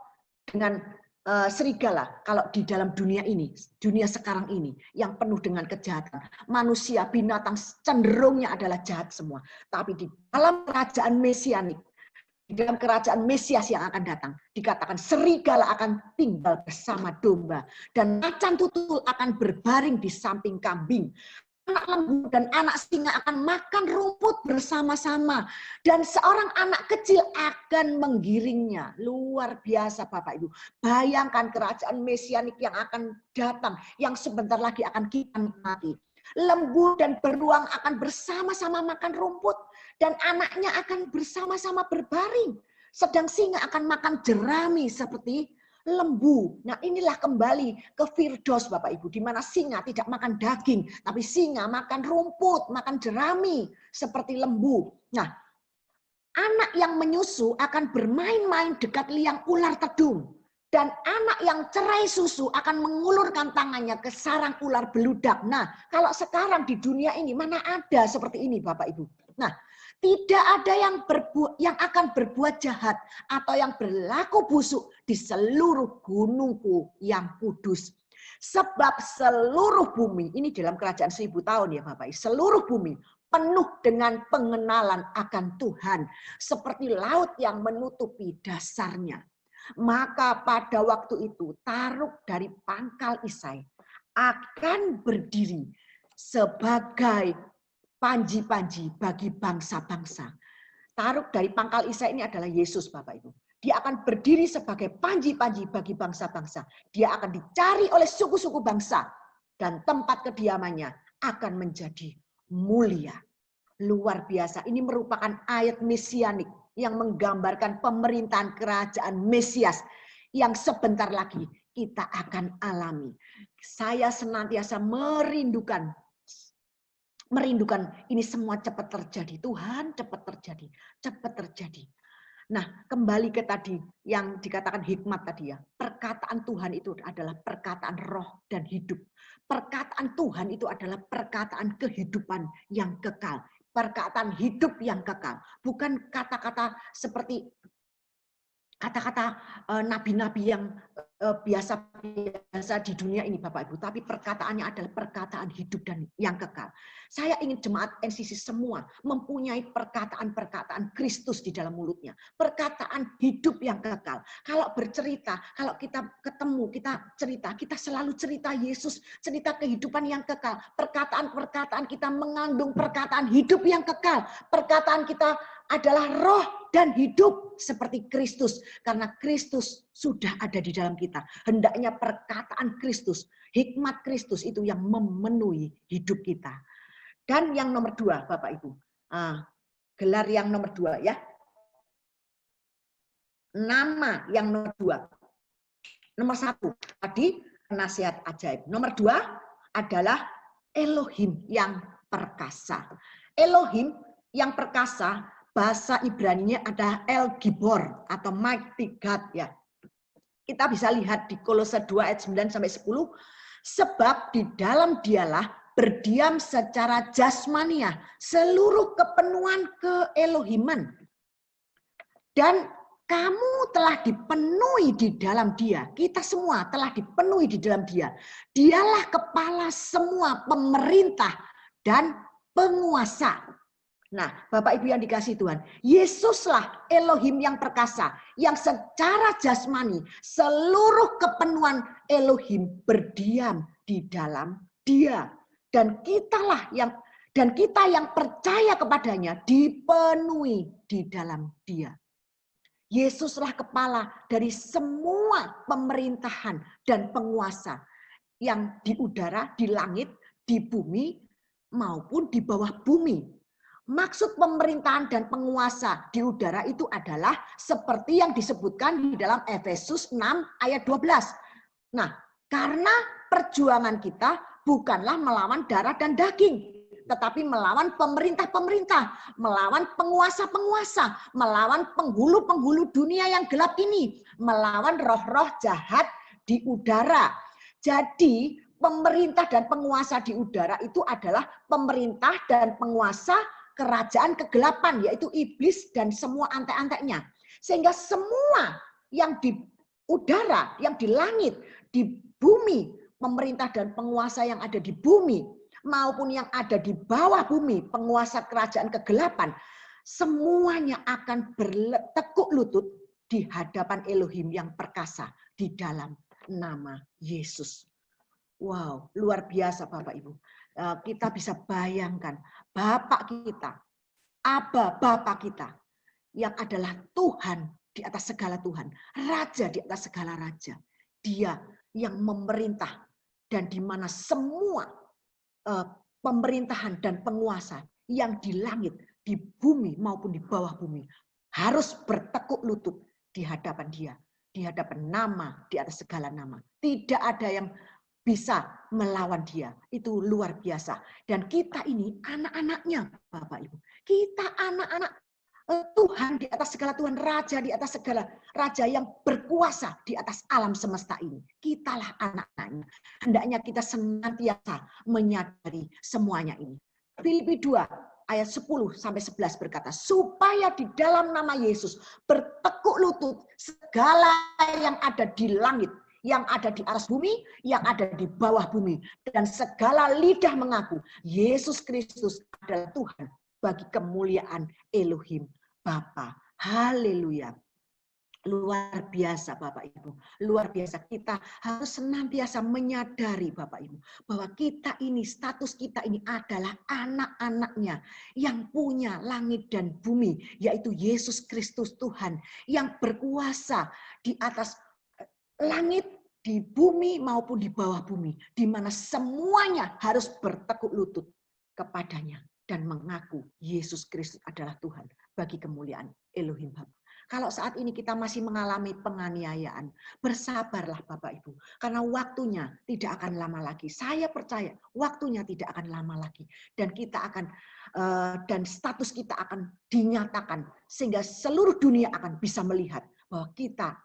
dengan serigala. Kalau di dalam dunia ini, dunia sekarang ini, yang penuh dengan kejahatan. Manusia, binatang cenderungnya adalah jahat semua. Tapi di dalam kerajaan mesianik, di dalam kerajaan Mesias yang akan datang, dikatakan serigala akan tinggal bersama domba. Dan macan tutul akan berbaring di samping kambing. Anak lembu dan anak singa akan makan rumput bersama-sama. Dan seorang anak kecil akan menggiringnya. Luar biasa Bapak Ibu. Bayangkan kerajaan Mesianik yang akan datang, yang sebentar lagi akan kita nikmati. Lembu dan beruang akan bersama-sama makan rumput. Dan anaknya akan bersama-sama berbaring. Sedang singa akan makan jerami seperti lembu. Nah inilah kembali ke Firdaus Bapak Ibu. Di mana singa tidak makan daging. Tapi singa makan rumput, makan jerami seperti lembu. Nah anak yang menyusu akan bermain-main dekat liang ular tedung. Dan anak yang cerai susu akan mengulurkan tangannya ke sarang ular beludak. Nah, kalau sekarang di dunia ini mana ada seperti ini Bapak Ibu. Nah, tidak ada yang akan berbuat jahat atau yang berlaku busuk di seluruh gunungku yang kudus. Sebab seluruh bumi, ini dalam kerajaan 1000 tahun ya Bapak Ibu, seluruh bumi penuh dengan pengenalan akan Tuhan. Seperti laut yang menutupi dasarnya. Maka pada waktu itu Taruk dari pangkal Isai akan berdiri sebagai panji-panji bagi bangsa-bangsa. Taruk dari pangkal Isai ini adalah Yesus Bapak Ibu. Dia akan berdiri sebagai panji-panji bagi bangsa-bangsa. Dia akan dicari oleh suku-suku bangsa. Dan tempat kediamannya akan menjadi mulia. Luar biasa. Ini merupakan ayat mesianik yang menggambarkan pemerintahan kerajaan Mesias yang sebentar lagi kita akan alami. Saya senantiasa merindukan ini semua cepat terjadi. Tuhan, cepat terjadi, cepat terjadi. Nah, kembali ke tadi yang dikatakan hikmat tadi ya. Perkataan Tuhan itu adalah perkataan roh dan hidup. Perkataan Tuhan itu adalah perkataan kehidupan yang kekal. Perkataan hidup yang kekal. Bukan kata-kata seperti kata-kata nabi-nabi yang biasa di dunia ini Bapak Ibu. Tapi perkataannya adalah perkataan hidup dan yang kekal. Saya ingin jemaat NCC semua mempunyai perkataan-perkataan Kristus di dalam mulutnya. Perkataan hidup yang kekal. Kalau bercerita, kalau kita ketemu, kita cerita, kita selalu cerita Yesus, cerita kehidupan yang kekal. Perkataan-perkataan kita mengandung perkataan hidup yang kekal. Perkataan kita adalah roh dan hidup seperti Kristus. Karena Kristus sudah ada di dalam kita. Hendaknya perkataan Kristus, hikmat Kristus itu yang memenuhi hidup kita. Dan yang nomor 2 Bapak Ibu. Gelar yang nomor 2 ya. Nama yang nomor 2. Nomor 1 tadi nasihat ajaib. Nomor 2 adalah Elohim yang perkasa. Elohim yang perkasa bahasa Ibrani-nya ada El Gibor atau Mighty God ya. Kita bisa lihat di Kolose 2 ayat 9 sampai 10, sebab di dalam Dialah berdiam secara jasmania seluruh kepenuhan keelohiman. Dan kamu telah dipenuhi di dalam Dia. Kita semua telah dipenuhi di dalam Dia. Dialah kepala semua pemerintah dan penguasa. Nah, Bapak Ibu yang dikasihi Tuhan, Yesuslah Elohim yang perkasa, yang secara jasmani seluruh kepenuhan Elohim berdiam di dalam Dia. Dan kita yang percaya kepadanya dipenuhi di dalam Dia. Yesuslah kepala dari semua pemerintahan dan penguasa yang di udara, di langit, di bumi, maupun di bawah bumi. Maksud pemerintahan dan penguasa di udara itu adalah seperti yang disebutkan di dalam Efesus 6 ayat 12. Nah, karena perjuangan kita bukanlah melawan darah dan daging, tetapi melawan pemerintah-pemerintah, melawan penguasa-penguasa, melawan penghulu-penghulu dunia yang gelap ini, melawan roh-roh jahat di udara. Jadi pemerintah dan penguasa di udara itu adalah pemerintah dan penguasa kerajaan kegelapan, yaitu iblis dan semua antek-anteknya. Sehingga semua yang di udara, yang di langit, di bumi, pemerintah dan penguasa yang ada di bumi, maupun yang ada di bawah bumi, penguasa kerajaan kegelapan, semuanya akan bertekuk lutut di hadapan Elohim yang perkasa di dalam nama Yesus. Wow, luar biasa Bapak Ibu. Kita bisa bayangkan Bapak kita, Aba Bapak kita, yang adalah Tuhan di atas segala Tuhan, Raja di atas segala Raja. Dia yang memerintah dan di mana semua pemerintahan dan penguasa yang di langit, di bumi maupun di bawah bumi harus bertekuk lutut di hadapan Dia, di hadapan nama di atas segala nama. Tidak ada yang bisa melawan Dia. Itu luar biasa. Dan kita ini anak-anaknya, Bapak Ibu. Kita anak-anak Tuhan di atas segala Tuhan, Raja di atas segala Raja yang berkuasa di atas alam semesta ini. Kitalah anak-anaknya. Hendaknya kita senantiasa menyadari semuanya ini. Filipi 2 ayat 10 sampai 11 berkata, supaya di dalam nama Yesus bertekuk lutut segala yang ada di langit, yang ada di atas bumi, yang ada di bawah bumi, dan segala lidah mengaku Yesus Kristus adalah Tuhan bagi kemuliaan Elohim Bapa. Haleluya. Luar biasa Bapak Ibu. Luar biasa. Kita harus senantiasa menyadari Bapak Ibu bahwa kita ini, status kita ini adalah anak-anaknya yang punya langit dan bumi, yaitu Yesus Kristus Tuhan yang berkuasa di atas langit, di bumi maupun di bawah bumi, di mana semuanya harus bertekuk lutut kepadanya dan mengaku Yesus Kristus adalah Tuhan bagi kemuliaan Elohim Bapa. Kalau saat ini kita masih mengalami penganiayaan, bersabarlah Bapak Ibu, karena waktunya tidak akan lama lagi. Saya percaya waktunya tidak akan lama lagi, dan kita akan dan status kita akan dinyatakan sehingga seluruh dunia akan bisa melihat bahwa kita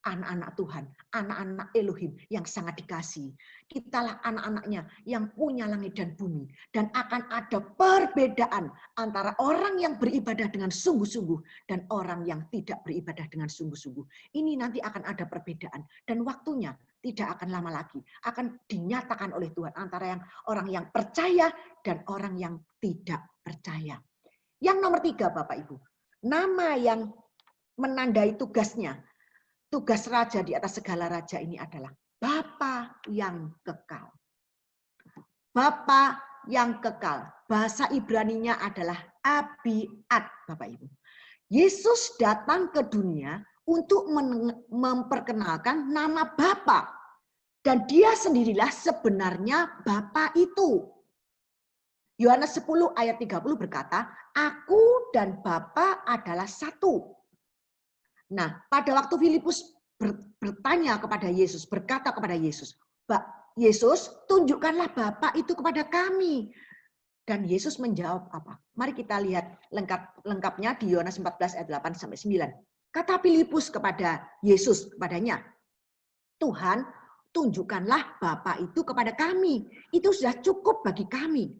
anak-anak Tuhan, anak-anak Elohim yang sangat dikasihi. Kitalah anak-anaknya yang punya langit dan bumi. Dan akan ada perbedaan antara orang yang beribadah dengan sungguh-sungguh dan orang yang tidak beribadah dengan sungguh-sungguh. Ini nanti akan ada perbedaan. Dan waktunya tidak akan lama lagi. Akan dinyatakan oleh Tuhan antara orang yang percaya dan orang yang tidak percaya. Yang nomor 3 Bapak Ibu. Nama yang menandai tugasnya. Tugas raja di atas segala raja ini adalah Bapa yang kekal. Bapa yang kekal. Bahasa Ibraninya adalah Abiad, Bapak Ibu. Yesus datang ke dunia untuk memperkenalkan nama Bapa. Dan dia sendirilah sebenarnya Bapa itu. Yohanes 10 ayat 30 berkata, aku dan Bapa adalah satu. Nah, pada waktu Filipus bertanya kepada Yesus, berkata kepada Yesus, Yesus, tunjukkanlah Bapa itu kepada kami. Dan Yesus menjawab apa? Mari kita lihat lengkapnya di Yohanes 14 ayat 8 sampai 9. Kata Filipus kepada Yesus, kepadanya, Tuhan, tunjukkanlah Bapa itu kepada kami. Itu sudah cukup bagi kami.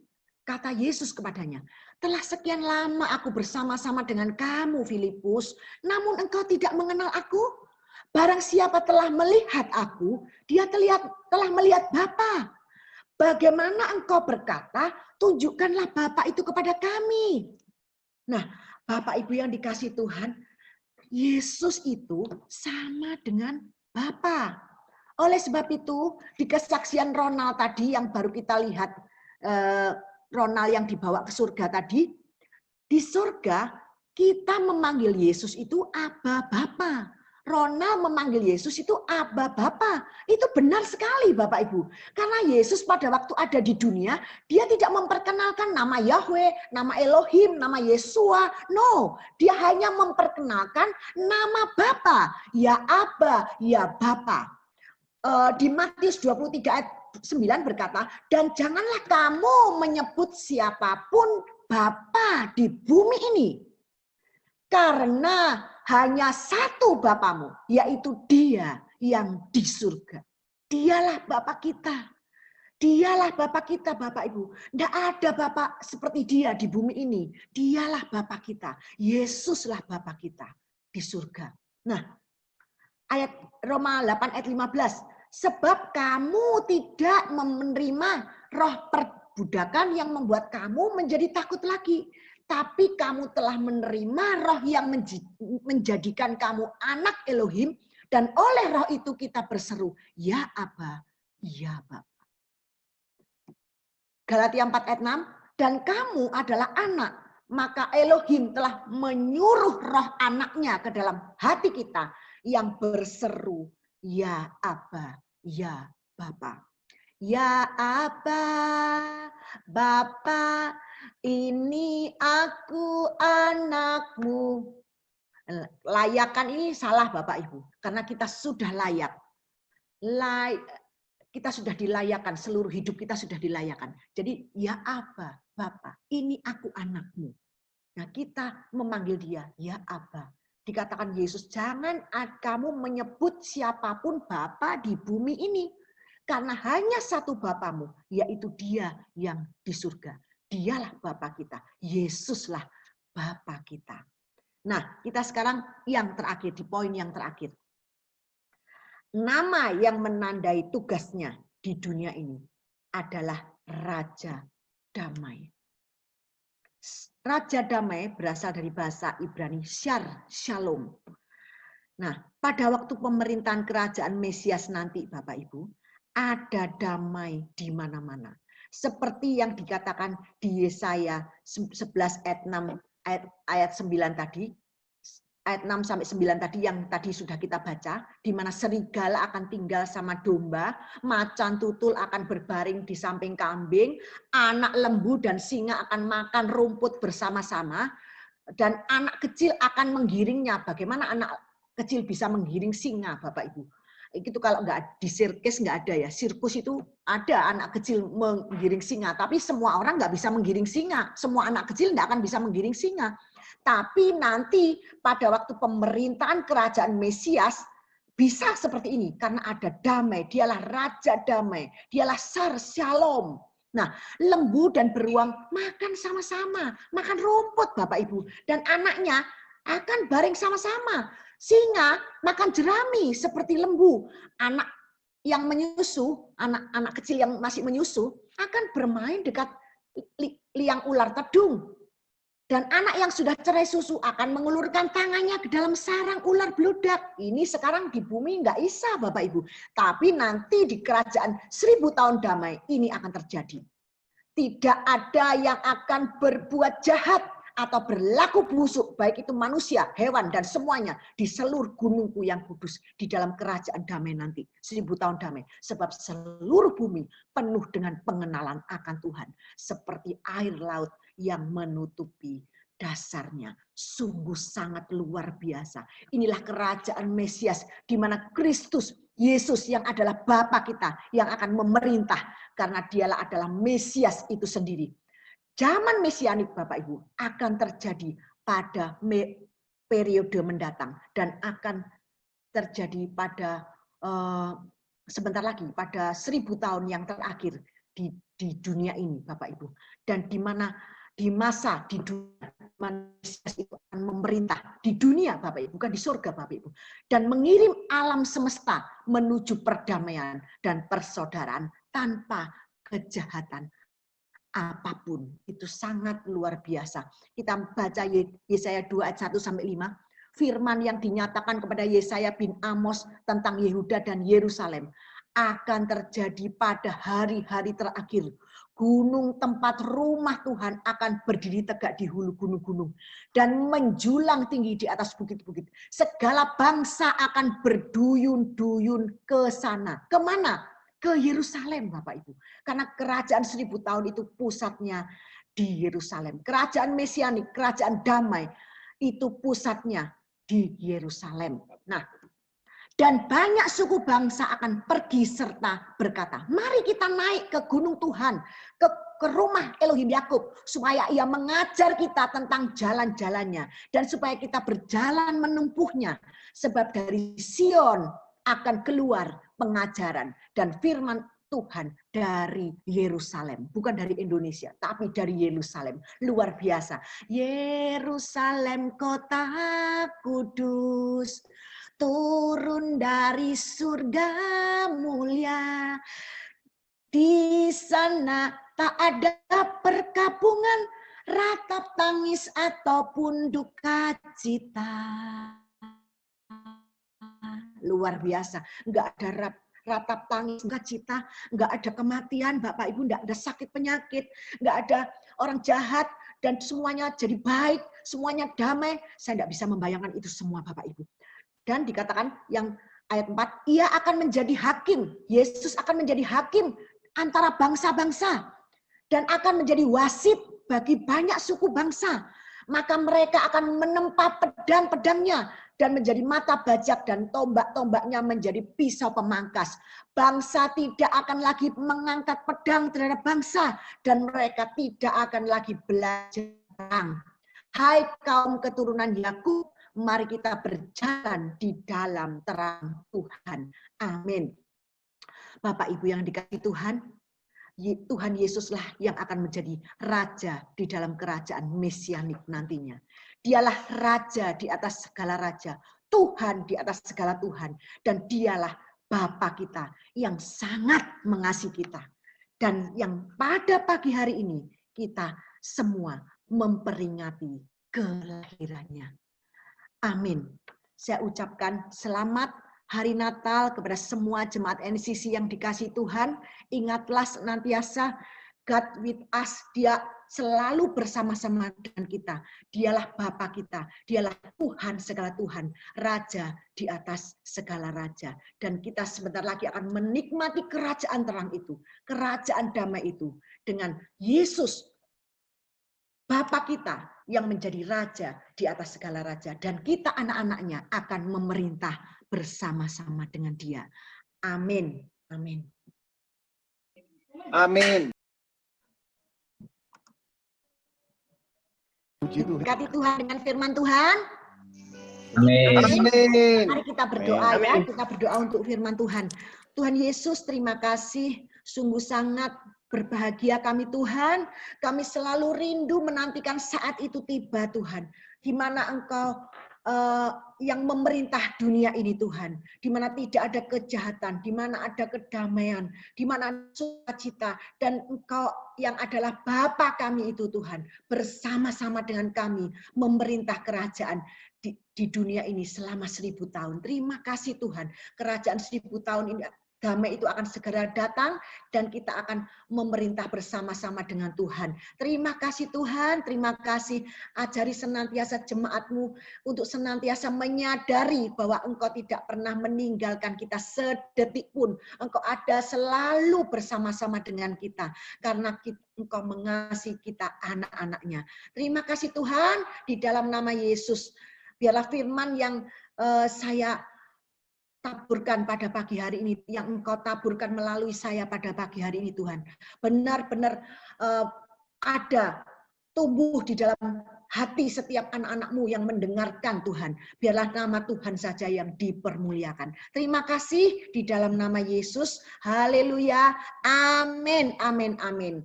Kata Yesus kepadanya, telah sekian lama aku bersama-sama dengan kamu, Filipus, namun engkau tidak mengenal aku. Barang siapa telah melihat aku, dia telah melihat Bapa. Bagaimana engkau berkata, tunjukkanlah Bapa itu kepada kami. Nah, Bapak Ibu yang dikasih Tuhan, Yesus itu sama dengan Bapa. Oleh sebab itu, di kesaksian Ronald tadi yang baru kita lihat, Ronald yang dibawa ke surga tadi, di surga Kita memanggil Yesus itu Aba Bapa. Ronald memanggil Yesus itu Aba Bapa. Itu benar sekali Bapak Ibu. Karena Yesus pada waktu ada di dunia, dia tidak memperkenalkan nama Yahweh, nama Elohim, nama Yesua. No, dia hanya memperkenalkan nama Bapa. Ya Aba, ya Bapa. Di Matius 23 ayat 9 berkata, dan janganlah kamu menyebut siapapun Bapa di bumi ini. Karena hanya satu Bapamu, yaitu Dia yang di surga. Dialah Bapa kita. Dialah Bapa kita, Bapak Ibu. Tidak ada Bapa seperti Dia di bumi ini. Dialah Bapa kita. Yesuslah Bapa kita di surga. Nah, ayat Roma 8 ayat 15. Sebab kamu tidak menerima roh perbudakan yang membuat kamu menjadi takut lagi. Tapi kamu telah menerima roh yang menjadikan kamu anak Elohim. Dan oleh roh itu kita berseru, ya Aba, ya Bapa. Galatia 4 ayat 6, dan kamu adalah anak. Maka Elohim telah menyuruh roh anaknya ke dalam hati kita. Yang berseru, ya Aba, ya Bapa. Ya Aba, Bapa, ini aku anakmu. Layakan ini salah Bapak Ibu. Karena kita sudah layak. Kita sudah dilayakan, seluruh hidup kita sudah dilayakan. Jadi ya Aba, Bapa, ini aku anakmu. Nah kita memanggil dia, ya Aba. Dikatakan Yesus, jangan kamu menyebut siapapun Bapa di bumi ini. Karena hanya satu Bapamu, yaitu Dia yang di surga. Dialah Bapa kita. Yesuslah Bapa kita. Nah, kita sekarang yang terakhir, di poin yang terakhir. Nama yang menandai tugasnya di dunia ini adalah Raja Damai. Raja Damai berasal dari bahasa Ibrani Shar, Shalom. Nah, pada waktu pemerintahan kerajaan Mesias nanti, Bapak Ibu, ada damai di mana-mana. Seperti yang dikatakan di Yesaya 11 ayat 6 ayat 9 tadi, ayat 6 sampai 9 tadi yang tadi sudah kita baca, di mana serigala akan tinggal sama domba, macan tutul akan berbaring di samping kambing, anak lembu dan singa akan makan rumput bersama-sama, dan anak kecil akan menggiringnya. Bagaimana anak kecil bisa menggiring singa, Bapak Ibu? Itu kalau nggak di sirkus nggak ada ya. Sirkus itu ada anak kecil menggiring singa, tapi semua orang nggak bisa menggiring singa. Semua anak kecil nggak akan bisa menggiring singa. Tapi nanti pada waktu pemerintahan kerajaan Mesias bisa seperti ini karena ada damai. Dialah Raja Damai. Dialah Shar Shalom. Nah, lembu dan beruang makan sama-sama, makan rumput Bapak Ibu, dan anaknya akan baring sama-sama. Singa makan jerami seperti lembu. Anak yang menyusu, anak-anak kecil yang masih menyusu akan bermain dekat liang ular tedung. Dan anak yang sudah cerai susu akan mengulurkan tangannya ke dalam sarang ular beludak. Ini sekarang di bumi nggak bisa Bapak Ibu. Tapi nanti di kerajaan 1000 tahun damai ini akan terjadi. Tidak ada yang akan berbuat jahat atau berlaku busuk, baik itu manusia, hewan, dan semuanya di seluruh gunungku yang kudus di dalam kerajaan damai nanti, 1000 tahun damai. Sebab seluruh bumi penuh dengan pengenalan akan Tuhan. Seperti air laut yang menutupi dasarnya. Sungguh sangat luar biasa. Inilah kerajaan Mesias di mana Kristus, Yesus yang adalah Bapa kita yang akan memerintah karena dialah adalah Mesias itu sendiri. Zaman Mesianik Bapak Ibu akan terjadi pada periode mendatang dan akan terjadi pada sebentar lagi pada 1000 tahun yang terakhir di dunia ini Bapak Ibu. Dan di mana di masa di dunia manusia itu akan memerintah di dunia Bapak Ibu, bukan di surga Bapak Ibu, dan mengirim alam semesta menuju perdamaian dan persaudaraan tanpa kejahatan apapun. Itu sangat luar biasa. Kita baca Yesaya 2 ayat 1 sampai 5, firman yang dinyatakan kepada Yesaya bin Amos tentang Yehuda dan Yerusalem. akan terjadi pada hari-hari terakhir. Gunung tempat rumah Tuhan akan berdiri tegak di hulu gunung-gunung dan menjulang tinggi di atas bukit-bukit. Segala bangsa akan berduyun-duyun ke sana. Kemana? Ke Yerusalem, Bapak Ibu. Karena kerajaan 1000 tahun itu pusatnya di Yerusalem. Kerajaan mesianik, kerajaan damai itu pusatnya di Yerusalem. Nah, dan banyak suku bangsa akan pergi serta berkata, mari kita naik ke gunung Tuhan, ke rumah Elohim Yakub, supaya ia mengajar kita tentang jalan-jalannya, dan supaya kita berjalan menempuhnya. Sebab dari Sion akan keluar pengajaran dan firman Tuhan dari Yerusalem. Bukan dari Indonesia, tapi dari Yerusalem. Luar biasa. Yerusalem kota kudus, turun dari surga mulia. Di sana tak ada perkabungan, ratap tangis ataupun duka cita. Luar biasa. Enggak ada ratap tangis, duka cita, enggak ada kematian, Bapak Ibu, enggak ada sakit penyakit, enggak ada orang jahat, dan semuanya jadi baik, semuanya damai. Saya enggak bisa membayangkan itu semua, Bapak Ibu. Dan dikatakan yang ayat 4, ia akan menjadi hakim. Yesus akan menjadi hakim antara bangsa-bangsa. Dan akan menjadi wasit bagi banyak suku bangsa. Maka mereka akan menempa pedang-pedangnya dan menjadi mata bajak, dan tombak-tombaknya menjadi pisau pemangkas. Bangsa tidak akan lagi mengangkat pedang terhadap bangsa, dan mereka tidak akan lagi belajar perang. Hai kaum keturunan Yakub, mari kita berjalan di dalam terang Tuhan. Amin. Bapak Ibu yang dikasihi Tuhan, Tuhan Yesuslah yang akan menjadi raja di dalam kerajaan mesianik nantinya. Dialah raja di atas segala raja, Tuhan di atas segala Tuhan, dan dialah Bapa kita yang sangat mengasihi kita. Dan yang pada pagi hari ini kita semua memperingati kelahirannya. Amin. Saya ucapkan selamat Hari Natal kepada semua jemaat NCC yang dikasihi Tuhan. Ingatlah senantiasa God with us. Dia selalu bersama-sama dengan kita. Dialah Bapa kita. Dialah Tuhan segala Tuhan. Raja di atas segala raja. Dan kita sebentar lagi akan menikmati kerajaan terang itu. Kerajaan damai itu. Dengan Yesus, Bapa kita yang menjadi raja di atas segala raja. Dan kita anak-anaknya akan memerintah bersama-sama dengan dia. Amin. Amin. Amin. Berkati Tuhan dengan firman Tuhan. Amin. Amin. Mari kita berdoa Amin. ya. Kita berdoa untuk firman Tuhan. Tuhan Yesus, terima kasih. Sungguh sangat berbahagia kami Tuhan. Kami selalu rindu menantikan saat itu tiba Tuhan. Di mana Engkau yang memerintah dunia ini Tuhan, di mana tidak ada kejahatan, di mana ada kedamaian, di mana ada sukacita, dan Engkau yang adalah Bapa kami itu Tuhan, bersama-sama dengan kami memerintah kerajaan di dunia ini selama 1000 tahun. Terima kasih Tuhan, kerajaan 1000 tahun ini damai itu akan segera datang dan kita akan memerintah bersama-sama dengan Tuhan. Terima kasih Tuhan, terima kasih. Ajari senantiasa jemaat-Mu untuk senantiasa menyadari bahwa Engkau tidak pernah meninggalkan kita sedetik pun. Engkau ada selalu bersama-sama dengan kita karena Engkau mengasihi kita anak-anaknya. Terima kasih Tuhan, di dalam nama Yesus. Biarlah firman yang saya taburkan pada pagi hari ini, yang Engkau taburkan melalui saya pada pagi hari ini Tuhan, benar-benar ada, tumbuh di dalam hati setiap anak-anak-Mu yang mendengarkan Tuhan. Biarlah nama Tuhan saja yang dipermuliakan. Terima kasih di dalam nama Yesus. Haleluya. Amin, amin, amin.